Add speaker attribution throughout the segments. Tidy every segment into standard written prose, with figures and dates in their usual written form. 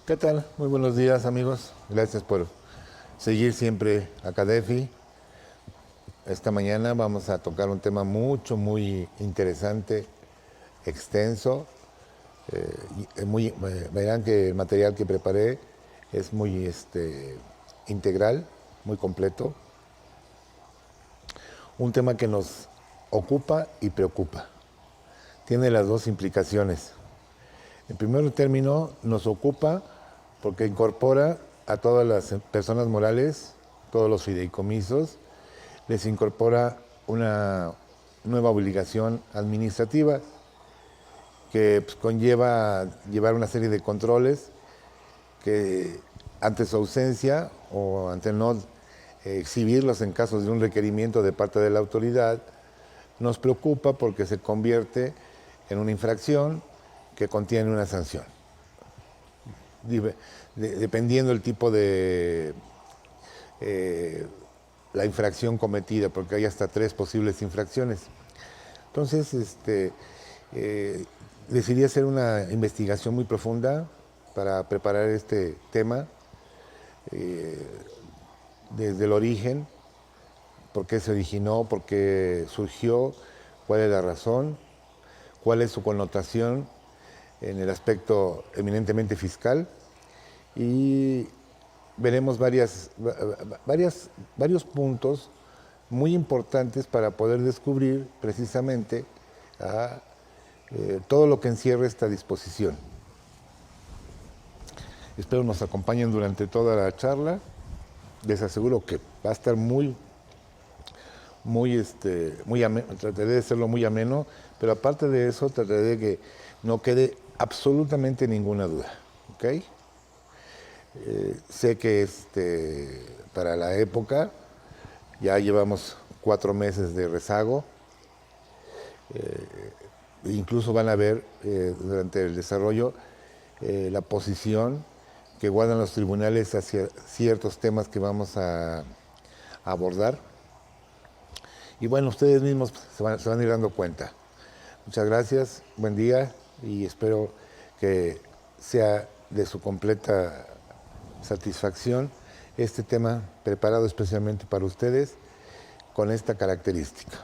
Speaker 1: ¿Qué tal? Muy buenos días, amigos. Gracias por seguir siempre a Cadefi. Esta mañana vamos a tocar un tema muy interesante, extenso. Verán que el material que preparé es muy integral, muy completo. Un tema que nos ocupa y preocupa. Tiene las dos implicaciones. En primer término, nos ocupa porque incorpora a todas las personas morales, todos los fideicomisos, les incorpora una nueva obligación administrativa que conlleva llevar una serie de controles que ante su ausencia o ante no exhibirlos en casos de un requerimiento de parte de la autoridad, nos preocupa porque se convierte en una infracción que contiene una sanción. Dependiendo del tipo de la infracción cometida, porque hay hasta 3 posibles infracciones. Entonces, decidí hacer una investigación muy profunda para preparar este tema, desde el origen, por qué se originó, por qué surgió, cuál es la razón, cuál es su connotación en el aspecto eminentemente fiscal, y veremos varios puntos muy importantes para poder descubrir precisamente todo lo que encierra esta disposición. Espero nos acompañen durante toda la charla. Les aseguro que va a estar muy ameno. Trataré de hacerlo muy ameno, pero aparte de eso trataré de que no quede absolutamente ninguna duda, ¿ok? Sé que para la época ya llevamos 4 meses de rezago. Incluso van a ver durante el desarrollo la posición que guardan los tribunales hacia ciertos temas que vamos a abordar. Y bueno, ustedes mismos se van a ir dando cuenta. Muchas gracias, buen día, y espero que sea de su completa satisfacción este tema preparado especialmente para ustedes con esta característica.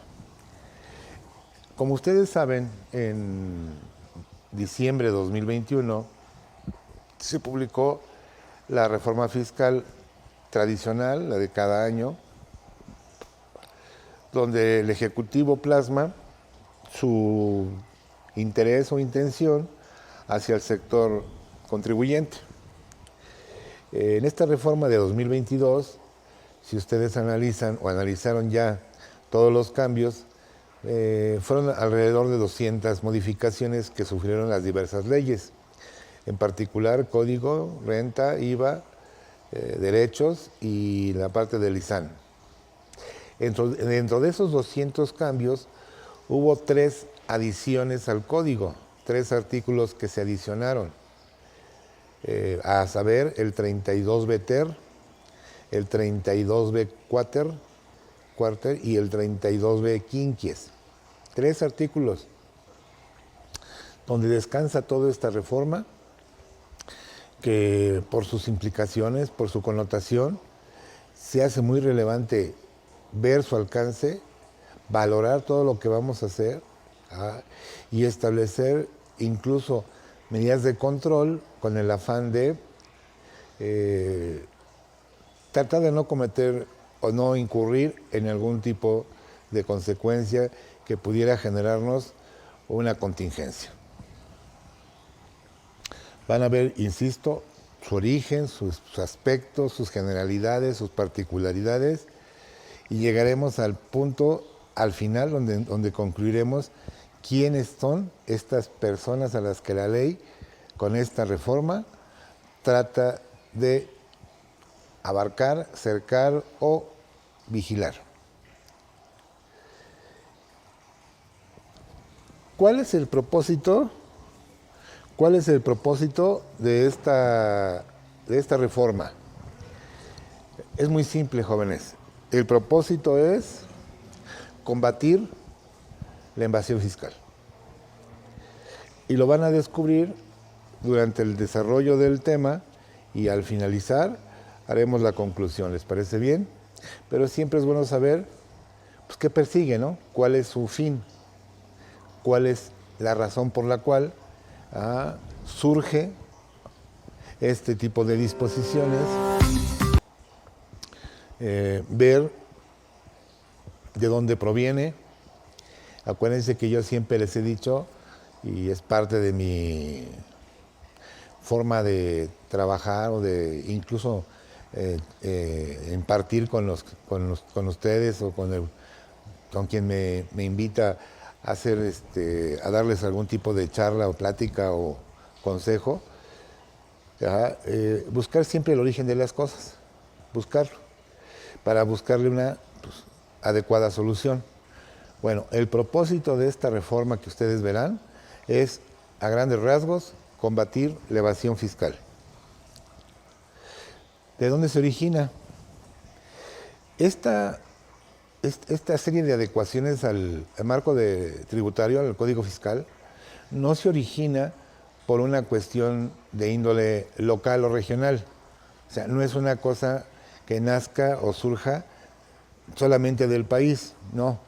Speaker 1: Como ustedes saben, en diciembre de 2021 se publicó la reforma fiscal tradicional, la de cada año, donde el Ejecutivo plasma su interés o intención hacia el sector contribuyente. En esta reforma de 2022, si ustedes analizan o analizaron ya todos los cambios, fueron alrededor de 200 modificaciones que sufrieron las diversas leyes, en particular código, renta, IVA, derechos y la parte del ISAN. Dentro de esos 200 cambios hubo 3 adiciones al código, 3 artículos que se adicionaron, a saber el 32B ter, el 32B quater y el 32B quinquies. 3 artículos donde descansa toda esta reforma, que por sus implicaciones, por su connotación, se hace muy relevante ver su alcance, valorar todo lo que vamos a hacer y establecer incluso medidas de control con el afán de tratar de no cometer o no incurrir en algún tipo de consecuencia que pudiera generarnos una contingencia. Van a ver, insisto, su origen, sus aspectos, sus generalidades, sus particularidades, y llegaremos al punto, al final, donde concluiremos quiénes son estas personas a las que la ley, con esta reforma, trata de abarcar, cercar o vigilar. ¿Cuál es el propósito? ¿Cuál es el propósito de esta reforma? Es muy simple, jóvenes. El propósito es combatir la evasión fiscal. Y lo van a descubrir durante el desarrollo del tema, y al finalizar haremos la conclusión. ¿Les parece bien? Pero siempre es bueno saber pues, qué persigue, ¿no? ¿Cuál es su fin? ¿Cuál es la razón por la cual surge este tipo de disposiciones? Ver de dónde proviene. Acuérdense que yo siempre les he dicho, y es parte de mi forma de trabajar o de incluso impartir con ustedes o con quien me invita a hacer a darles algún tipo de charla o plática o consejo, buscar siempre el origen de las cosas, buscarlo, para buscarle una adecuada solución. Bueno, el propósito de esta reforma que ustedes verán es, a grandes rasgos, combatir la evasión fiscal. ¿De dónde se origina? Esta serie de adecuaciones al marco tributario, al Código Fiscal, no se origina por una cuestión de índole local o regional. O sea, no es una cosa que nazca o surja solamente del país, no.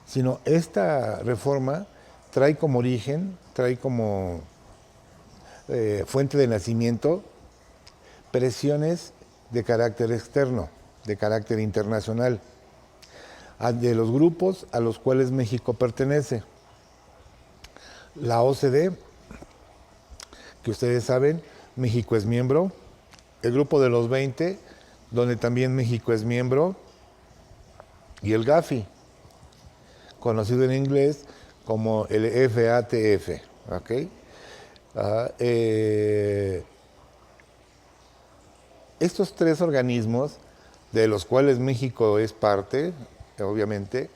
Speaker 1: Sino esta reforma trae como origen, trae como fuente de nacimiento presiones de carácter externo, de carácter internacional, de los grupos a los cuales México pertenece. La OCDE, que ustedes saben, México es miembro, el Grupo de los 20, donde también México es miembro, y el GAFI, conocido en inglés como el FATF, ¿ok? Estos tres organismos, de los cuales México es parte, obviamente,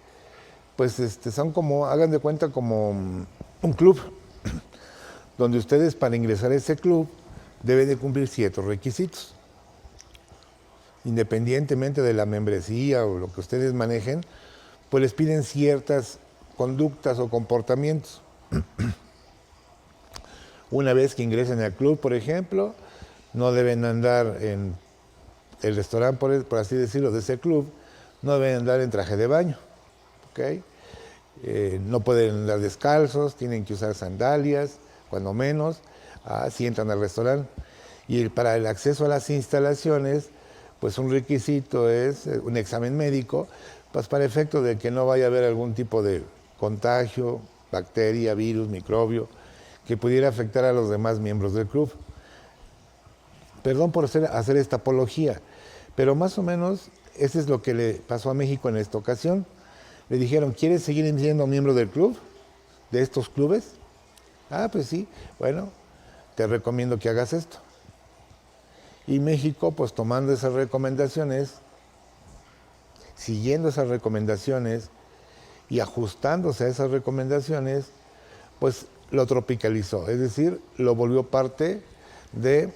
Speaker 1: pues son como, hagan de cuenta, como un club, donde ustedes para ingresar a ese club deben de cumplir ciertos requisitos. Independientemente de la membresía o lo que ustedes manejen, pues les piden ciertas conductas o comportamientos. Una vez que ingresen al club, por ejemplo, no deben andar en el restaurante, por así decirlo, de ese club, no deben andar en traje de baño, ¿ok? No pueden andar descalzos, tienen que usar sandalias, cuando menos, si entran al restaurante. Y para el acceso a las instalaciones, pues un requisito es un examen médico, pues para efecto de que no vaya a haber algún tipo de contagio, bacteria, virus, microbio, que pudiera afectar a los demás miembros del club. Perdón por hacer esta apología, pero más o menos eso es lo que le pasó a México en esta ocasión. Le dijeron, ¿quieres seguir siendo miembro del club? ¿De estos clubes? Pues sí, bueno, te recomiendo que hagas esto. Y México, pues tomando esas recomendaciones, siguiendo esas recomendaciones y ajustándose a esas recomendaciones, pues lo tropicalizó, es decir, lo volvió parte de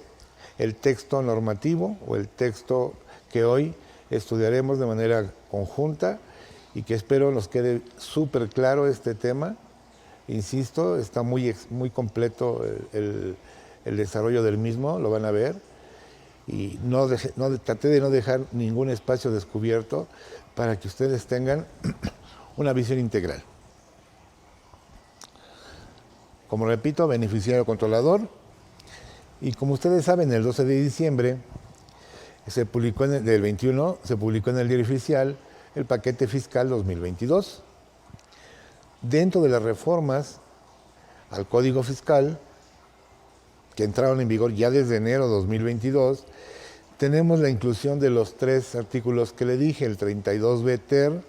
Speaker 1: el texto normativo o el texto que hoy estudiaremos de manera conjunta y que espero nos quede súper claro este tema. Insisto, está muy completo el desarrollo del mismo, lo van a ver, y traté de no dejar ningún espacio descubierto para que ustedes tengan una visión integral. Como repito, beneficiario controlador. Y como ustedes saben, el 12 de diciembre del 21 se publicó en el Diario Oficial el paquete fiscal 2022. Dentro de las reformas al Código Fiscal, que entraron en vigor ya desde enero de 2022, tenemos la inclusión de los tres artículos que le dije, el 32B ter,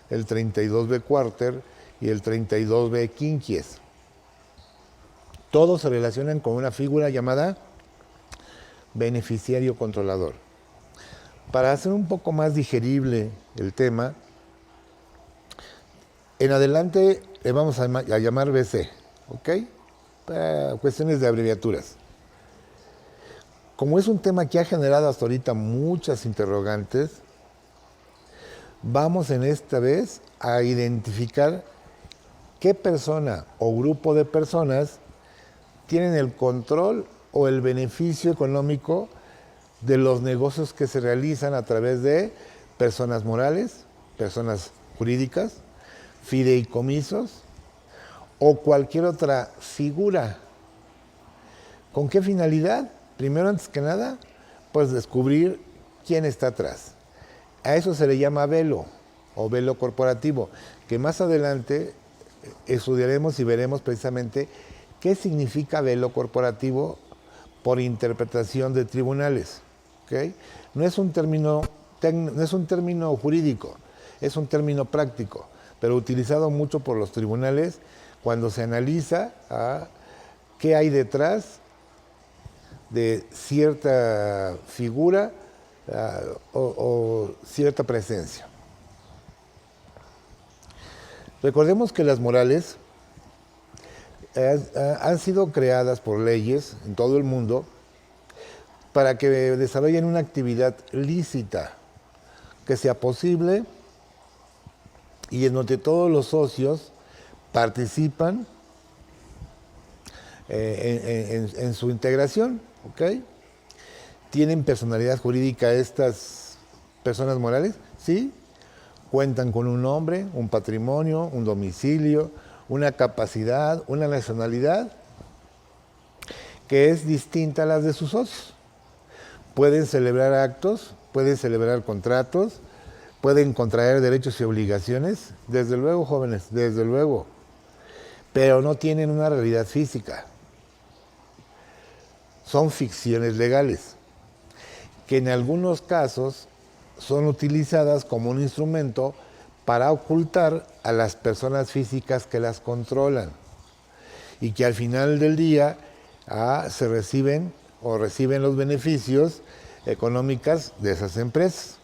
Speaker 1: el 32B cuarter y el 32B quinquies. Todos se relacionan con una figura llamada beneficiario controlador. Para hacer un poco más digerible el tema, en adelante le vamos a llamar BC, ¿ok? Para cuestiones de abreviaturas. Como es un tema que ha generado hasta ahorita muchas interrogantes, vamos en esta vez a identificar qué persona o grupo de personas tienen el control o el beneficio económico de los negocios que se realizan a través de personas morales, personas jurídicas, fideicomisos o cualquier otra figura. ¿Con qué finalidad? Primero, antes que nada, pues descubrir quién está atrás. A eso se le llama velo o velo corporativo, que más adelante estudiaremos y veremos precisamente qué significa velo corporativo por interpretación de tribunales. ¿Okay? No es un término jurídico, es un término práctico, pero utilizado mucho por los tribunales cuando se analiza qué hay detrás de cierta figura o cierta presencia. Recordemos que las morales han sido creadas por leyes en todo el mundo para que desarrollen una actividad lícita, que sea posible y en donde todos los socios participan en su integración. ¿Okay? ¿Tienen personalidad jurídica estas personas morales? Sí. Cuentan con un nombre, un patrimonio, un domicilio, una capacidad, una nacionalidad que es distinta a las de sus socios. Pueden celebrar actos, pueden celebrar contratos, pueden contraer derechos y obligaciones, desde luego, jóvenes, desde luego, pero no tienen una realidad física. Son ficciones legales, que en algunos casos son utilizadas como un instrumento para ocultar a las personas físicas que las controlan y que al final del día se reciben los beneficios económicos de esas empresas.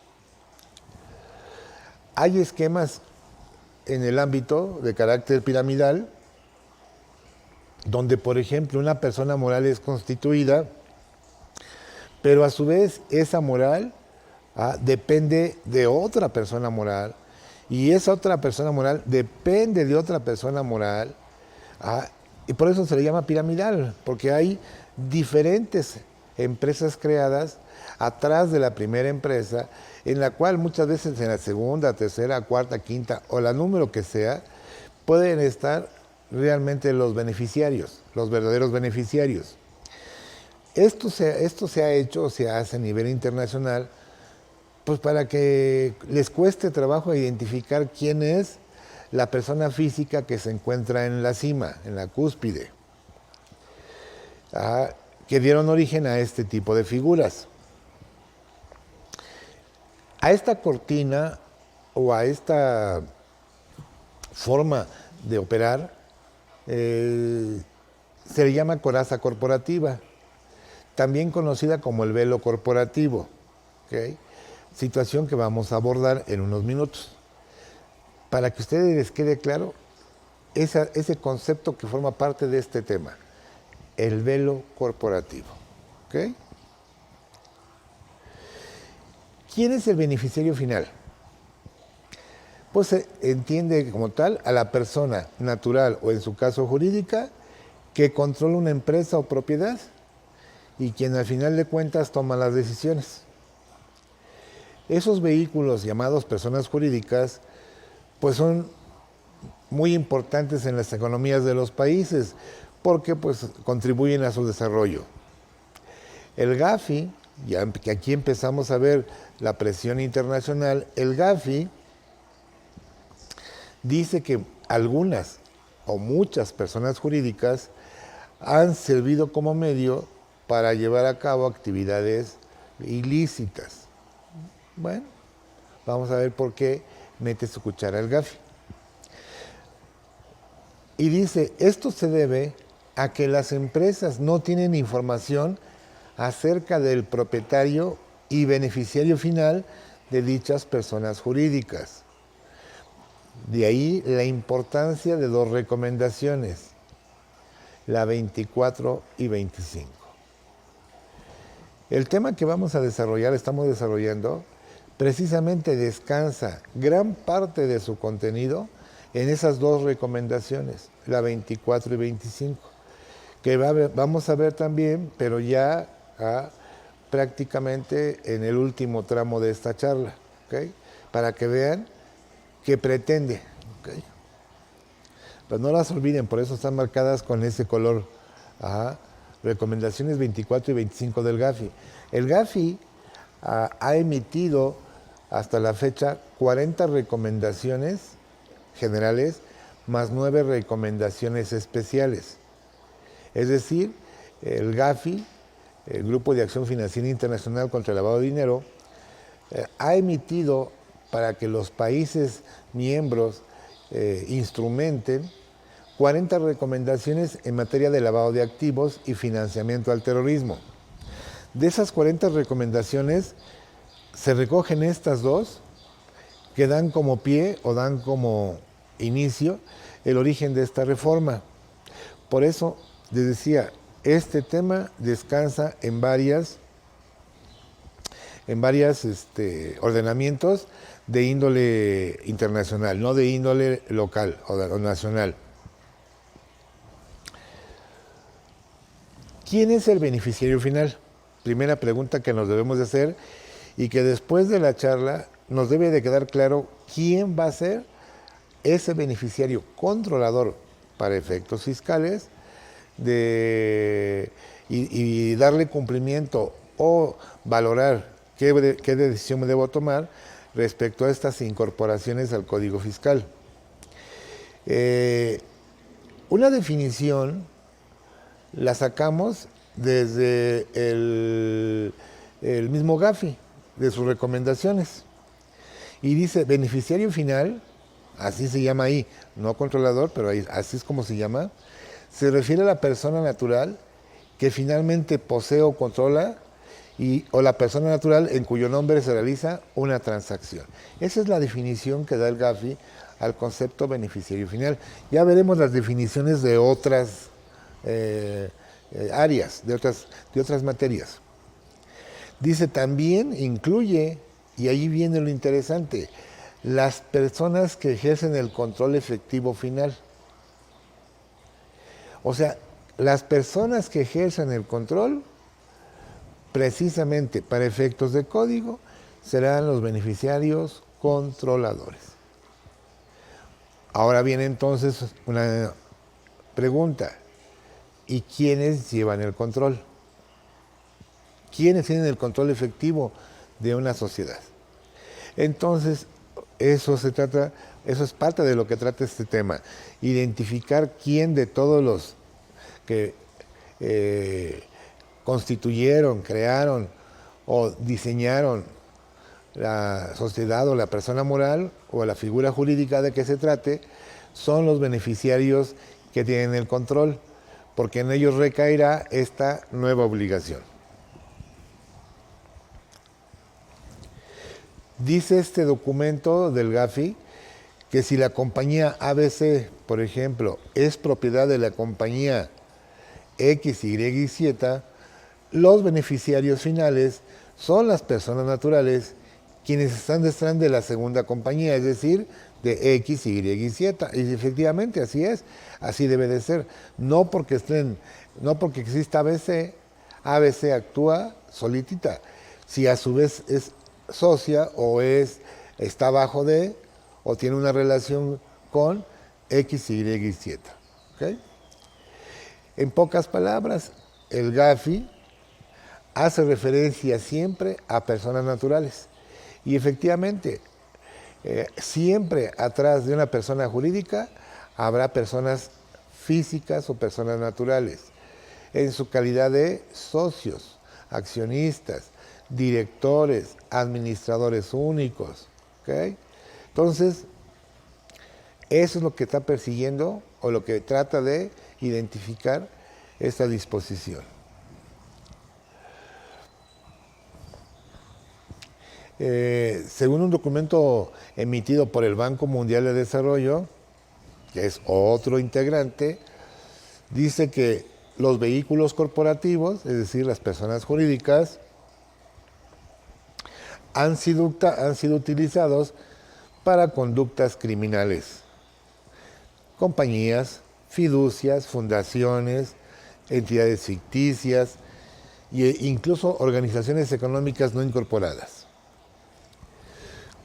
Speaker 1: Hay esquemas en el ámbito de carácter piramidal donde, por ejemplo, una persona moral es constituida, pero a su vez esa moral depende de otra persona moral y esa otra persona moral depende de otra persona moral y por eso se le llama piramidal, porque hay diferentes empresas creadas atrás de la primera empresa, en la cual muchas veces en la segunda, tercera, cuarta, quinta o la número que sea, pueden estar realmente los beneficiarios, los verdaderos beneficiarios. Esto se ha hecho, se hace a nivel internacional, pues para que les cueste trabajo identificar quién es la persona física que se encuentra en la cima, en la cúspide, que dieron origen a este tipo de figuras. A esta cortina o a esta forma de operar se le llama coraza corporativa, también conocida como el velo corporativo. ¿Okay? Situación que vamos a abordar en unos minutos. Para que a ustedes les quede claro ese concepto que forma parte de este tema, el velo corporativo. ¿Okay? ¿Quién es el beneficiario final? Pues se entiende como tal a la persona natural o en su caso jurídica que controla una empresa o propiedad y quien al final de cuentas toma las decisiones. Esos vehículos llamados personas jurídicas pues son muy importantes en las economías de los países porque pues contribuyen a su desarrollo. El GAFI, ya que aquí empezamos a ver la presión internacional, el GAFI dice que algunas o muchas personas jurídicas han servido como medio para llevar a cabo actividades ilícitas. Bueno, vamos a ver por qué mete su cuchara el GAFI. Y dice, esto se debe a que las empresas no tienen información acerca del propietario y beneficiario final de dichas personas jurídicas. De ahí la importancia de dos recomendaciones, la 24 y 25. El tema que vamos a desarrollar, estamos desarrollando, precisamente descansa gran parte de su contenido en esas dos recomendaciones, la 24 y 25, que vamos a ver también, pero ya prácticamente en el último tramo de esta charla, ¿ok? Para que vean qué pretende, ¿ok? Pero no las olviden, por eso están marcadas con ese color. Ajá. Recomendaciones 24 y 25 del GAFI. El GAFI ha emitido hasta la fecha 40 recomendaciones generales más 9 recomendaciones especiales. Es decir, el GAFI, el Grupo de Acción Financiera Internacional contra el Lavado de Dinero, ha emitido para que los países miembros instrumenten 40 recomendaciones en materia de lavado de activos y financiamiento al terrorismo. De esas 40 recomendaciones, se recogen estas dos que dan como pie o dan como inicio el origen de esta reforma. Por eso les decía, este tema descansa en varios ordenamientos de índole internacional, no de índole local o nacional. ¿Quién es el beneficiario final? Primera pregunta que nos debemos de hacer y que después de la charla nos debe de quedar claro quién va a ser ese beneficiario controlador para efectos fiscales y darle cumplimiento o valorar qué decisión debo tomar respecto a estas incorporaciones al Código Fiscal. Una definición la sacamos desde el mismo GAFI, de sus recomendaciones. Y dice, beneficiario final, así se llama ahí, no controlador, pero ahí, así es como se llama, se refiere a la persona natural que finalmente posee o controla o la persona natural en cuyo nombre se realiza una transacción. Esa es la definición que da el GAFI al concepto beneficiario final. Ya veremos las definiciones de otras áreas, de otras materias. Dice también, incluye, y ahí viene lo interesante, las personas que ejercen el control efectivo final. O sea, las personas que ejercen el control, precisamente para efectos de código, serán los beneficiarios controladores. Ahora viene entonces una pregunta. ¿Y quiénes llevan el control? ¿Quiénes tienen el control efectivo de una sociedad? Entonces, eso es parte de lo que trata este tema. Identificar quién de todos los que constituyeron, crearon o diseñaron la sociedad o la persona moral o la figura jurídica de que se trate, son los beneficiarios que tienen el control, porque en ellos recaerá esta nueva obligación. Dice este documento del GAFI que si la compañía ABC, por ejemplo, es propiedad de la compañía X, Y y Z, los beneficiarios finales son las personas naturales quienes están detrás de la segunda compañía, es decir, de X, Y y Z. Y efectivamente así es, así debe de ser. No porque exista ABC, ABC actúa solitita. Si a su vez es socia o está abajo de o tiene una relación con X, Y y Z. ¿Okay? En pocas palabras, el GAFI hace referencia siempre a personas naturales. Y efectivamente, siempre atrás de una persona jurídica habrá personas físicas o personas naturales, en su calidad de socios, accionistas, directores, administradores únicos. ¿Okay? Entonces, eso es lo que está persiguiendo o lo que trata de identificar esta disposición. Según un documento emitido por el Banco Mundial de Desarrollo, que es otro integrante, dice que los vehículos corporativos, es decir, las personas jurídicas, han sido utilizados para conductas criminales. Compañías, fiducias, fundaciones, entidades ficticias incluso organizaciones económicas no incorporadas.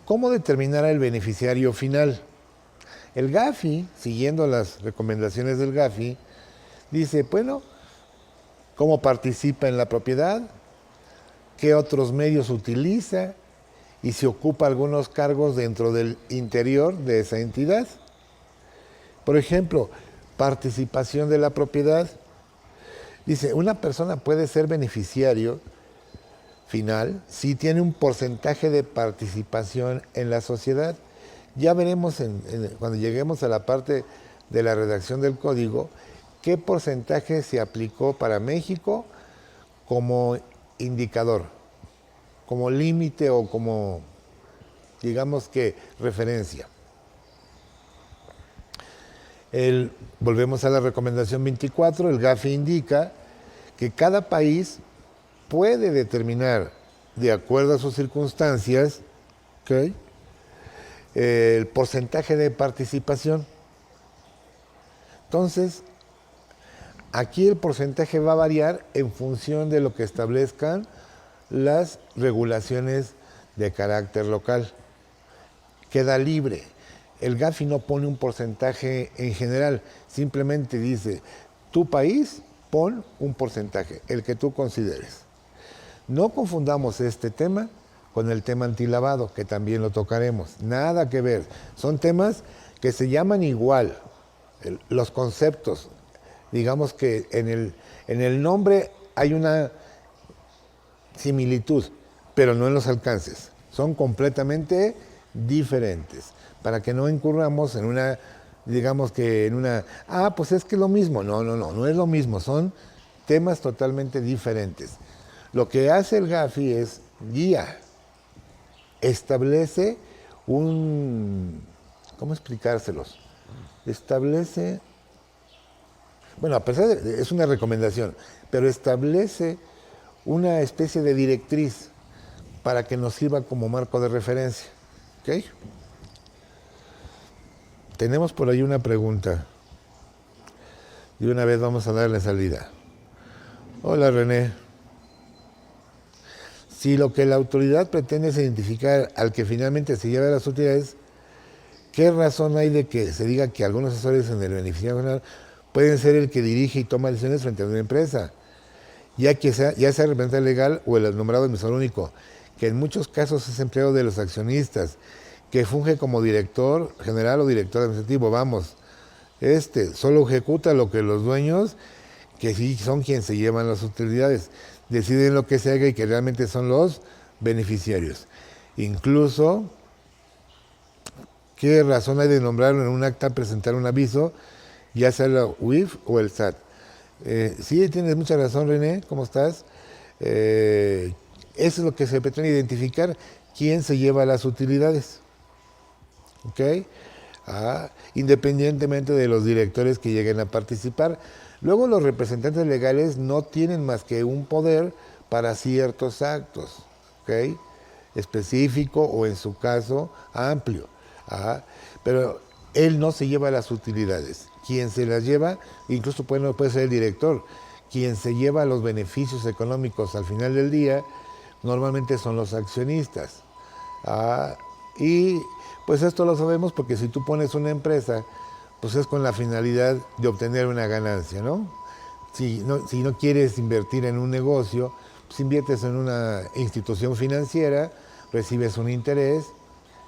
Speaker 1: ¿Cómo determinar el beneficiario final? El GAFI, siguiendo las recomendaciones del GAFI, dice, bueno, cómo participa en la propiedad, qué otros medios utiliza y si ocupa algunos cargos dentro del interior de esa entidad. Por ejemplo, participación de la propiedad. Dice, una persona puede ser beneficiario final si tiene un porcentaje de participación en la sociedad. Ya veremos cuando lleguemos a la parte de la redacción del código qué porcentaje se aplicó para México como indicador, como límite o como, digamos que, referencia. Volvemos a la recomendación 24, el GAFI indica que cada país puede determinar, de acuerdo a sus circunstancias, ¿okay?, el porcentaje de participación. Entonces, aquí el porcentaje va a variar en función de lo que establezcan las regulaciones de carácter local. Queda libre. El GAFI no pone un porcentaje en general, simplemente dice, tu país pon un porcentaje, el que tú consideres. No confundamos este tema con el tema antilavado, que también lo tocaremos. Nada que ver. Son temas que se llaman igual. Los conceptos, digamos que en el nombre hay una similitud, pero no en los alcances. Son completamente diferentes. Para que no incurramos en una, digamos que en una, pues es que es lo mismo. No es lo mismo. Son temas totalmente diferentes. Lo que hace el GAFI es guía. Establece ¿cómo explicárselos? Establece, bueno, a pesar de, es una recomendación, pero establece una especie de directriz para que nos sirva como marco de referencia. ¿Ok? Tenemos por ahí una pregunta. Y una vez vamos a darle salida. Hola, René. Si lo que la autoridad pretende es identificar al que finalmente se lleva las utilidades, ¿qué razón hay de que se diga que algunos asesores en el beneficiario final pueden ser el que dirige y toma decisiones frente a una empresa, ya sea representante legal o el nombrado emisor único, que en muchos casos es empleado de los accionistas, que funge como director general o director administrativo? Vamos, solo ejecuta lo que los dueños, que sí son quienes se llevan las utilidades, deciden lo que se haga y que realmente son los beneficiarios. Incluso, ¿qué razón hay de nombrarlo en un acta, presentar un aviso, ya sea la UIF o el SAT? Sí, tienes mucha razón, René, ¿cómo estás? Eso es lo que se pretende identificar, quién se lleva las utilidades. ¿Ok? Independientemente de los directores que lleguen a participar. Luego los representantes legales no tienen más que un poder para ciertos actos, ¿ok?, específico o en su caso amplio. Pero él no se lleva las utilidades. Quien se las lleva, incluso puede ser el director, quien se lleva los beneficios económicos al final del día, normalmente son los accionistas. Y pues esto lo sabemos porque si tú pones una empresa, pues es con la finalidad de obtener una ganancia, ¿no? Si no quieres invertir en un negocio, pues inviertes en una institución financiera, recibes un interés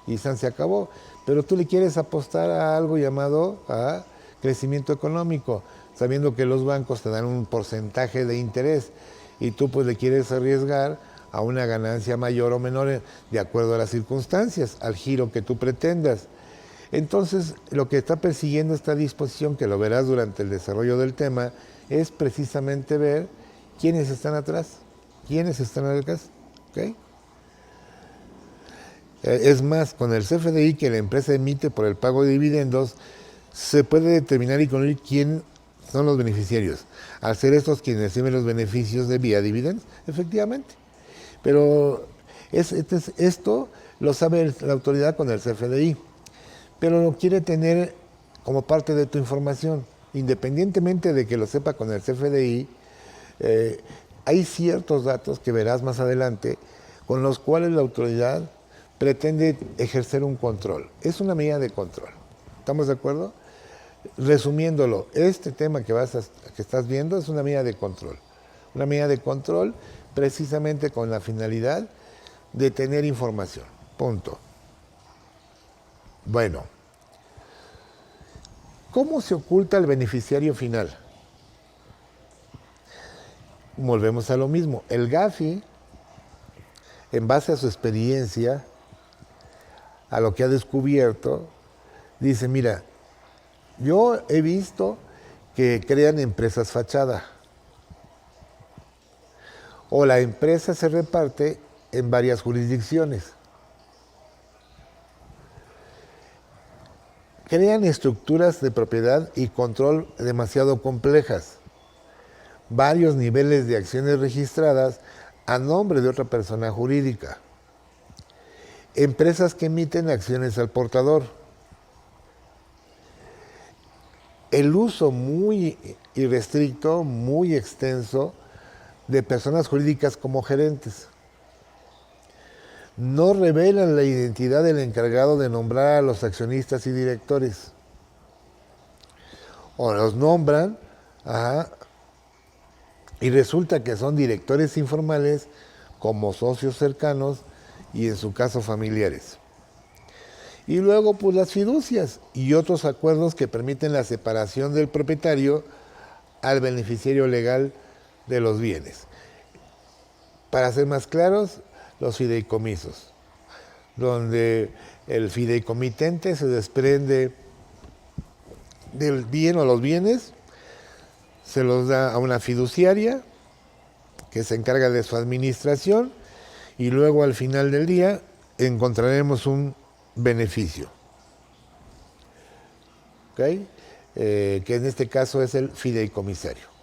Speaker 1: y se acabó. Pero tú le quieres apostar a algo llamado crecimiento económico, sabiendo que los bancos te dan un porcentaje de interés y tú pues le quieres arriesgar a una ganancia mayor o menor de acuerdo a las circunstancias, al giro que tú pretendas. Entonces, lo que está persiguiendo esta disposición, que lo verás durante el desarrollo del tema, es precisamente ver quiénes están atrás, ¿ok? Es más, con el CFDI que la empresa emite por el pago de dividendos, se puede determinar y conocer quién son los beneficiarios. Al ser estos quienes reciben los beneficios de vía dividendos, efectivamente. Pero esto lo sabe la autoridad con el CFDI, pero lo quiere tener como parte de tu información. Independientemente de que lo sepa con el CFDI, hay ciertos datos que verás más adelante con los cuales la autoridad pretende ejercer un control. Es una medida de control. ¿Estamos de acuerdo? Resumiéndolo, este tema que estás viendo es una medida de control. Una medida de control precisamente con la finalidad de tener información. Punto. Bueno, ¿cómo se oculta el beneficiario final? Volvemos a lo mismo. El GAFI, en base a su experiencia, a lo que ha descubierto, dice, mira, yo he visto que crean empresas fachada o la empresa se reparte en varias jurisdicciones. Crean estructuras de propiedad y control demasiado complejas, varios niveles de acciones registradas a nombre de otra persona jurídica, empresas que emiten acciones al portador, el uso muy irrestricto, muy extenso de personas jurídicas como gerentes. No revelan la identidad del encargado de nombrar a los accionistas y directores. O los nombran, y resulta que son directores informales como socios cercanos y en su caso familiares. Y luego pues las fiducias y otros acuerdos que permiten la separación del propietario al beneficiario legal de los bienes. Para ser más claros, los fideicomisos, donde el fideicomitente se desprende del bien o los bienes, se los da a una fiduciaria que se encarga de su administración y luego al final del día encontraremos un beneficio, ¿okay? Que en este caso es el fideicomisario.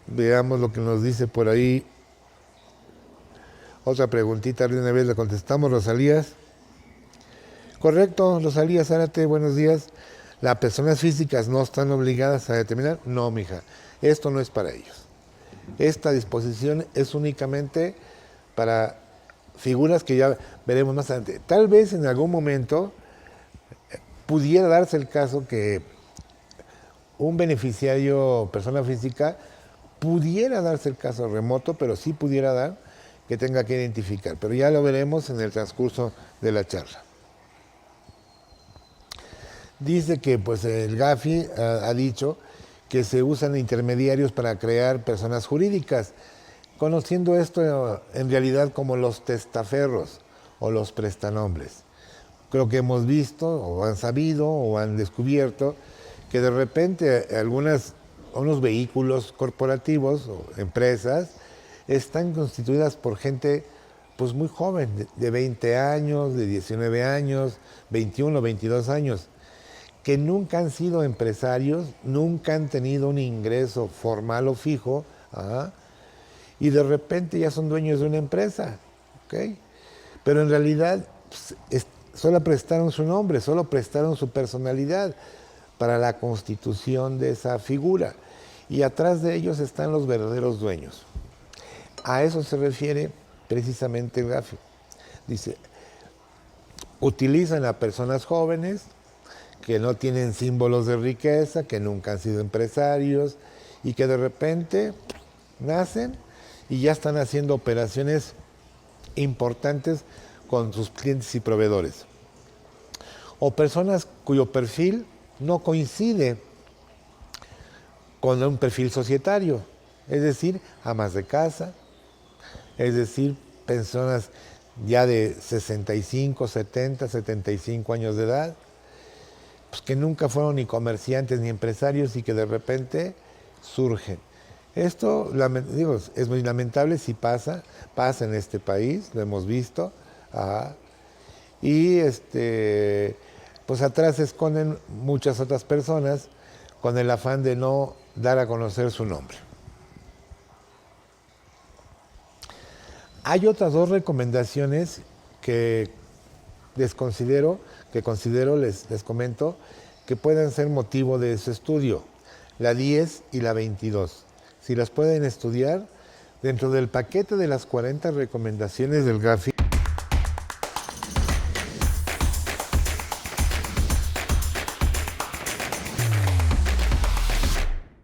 Speaker 1: Veamos lo que nos dice por ahí. Otra preguntita, de una vez la contestamos, Rosalías. Correcto, Rosalías Zárate, buenos días. ¿Las personas físicas no están obligadas a determinar? No, mija, esto no es para ellos. Esta disposición es únicamente para figuras que ya veremos más adelante. Tal vez en algún momento pudiera darse el caso que un beneficiario, persona física, pudiera darse el caso remoto, pero sí pudiera dar que tenga que identificar. Pero ya lo veremos en el transcurso de la charla. Dice que pues, el GAFI ha dicho que se usan intermediarios para crear personas jurídicas, conociendo esto en realidad como los testaferros o los prestanombres. Creo que hemos visto, o han sabido, o han descubierto, que de repente unos vehículos corporativos o empresas están constituidas por gente pues muy joven, de 20 años, de 19 años, 21, 22 años, que nunca han sido empresarios, nunca han tenido un ingreso formal o fijo, y de repente ya son dueños de una empresa, ¿ok? Pero en realidad solo prestaron su nombre, solo prestaron su personalidad para la constitución de esa figura. Y atrás de ellos están los verdaderos dueños. A eso se refiere precisamente el GAFI. Dice, utilizan a personas jóvenes que no tienen símbolos de riqueza, que nunca han sido empresarios y que de repente nacen y ya están haciendo operaciones importantes con sus clientes y proveedores. O personas cuyo perfil no coincide con un perfil societario, es decir, amas de casa, es decir, personas ya de 65, 70, 75 años de edad, pues que nunca fueron ni comerciantes ni empresarios y que de repente surgen. Esto, digo, es muy lamentable si pasa en este país, lo hemos visto, y pues atrás se esconden muchas otras personas con el afán de no dar a conocer su nombre. Hay otras dos recomendaciones que les comento, que puedan ser motivo de su estudio, la 10 y la 22. si las pueden estudiar, dentro del paquete de las 40 recomendaciones del GAFI,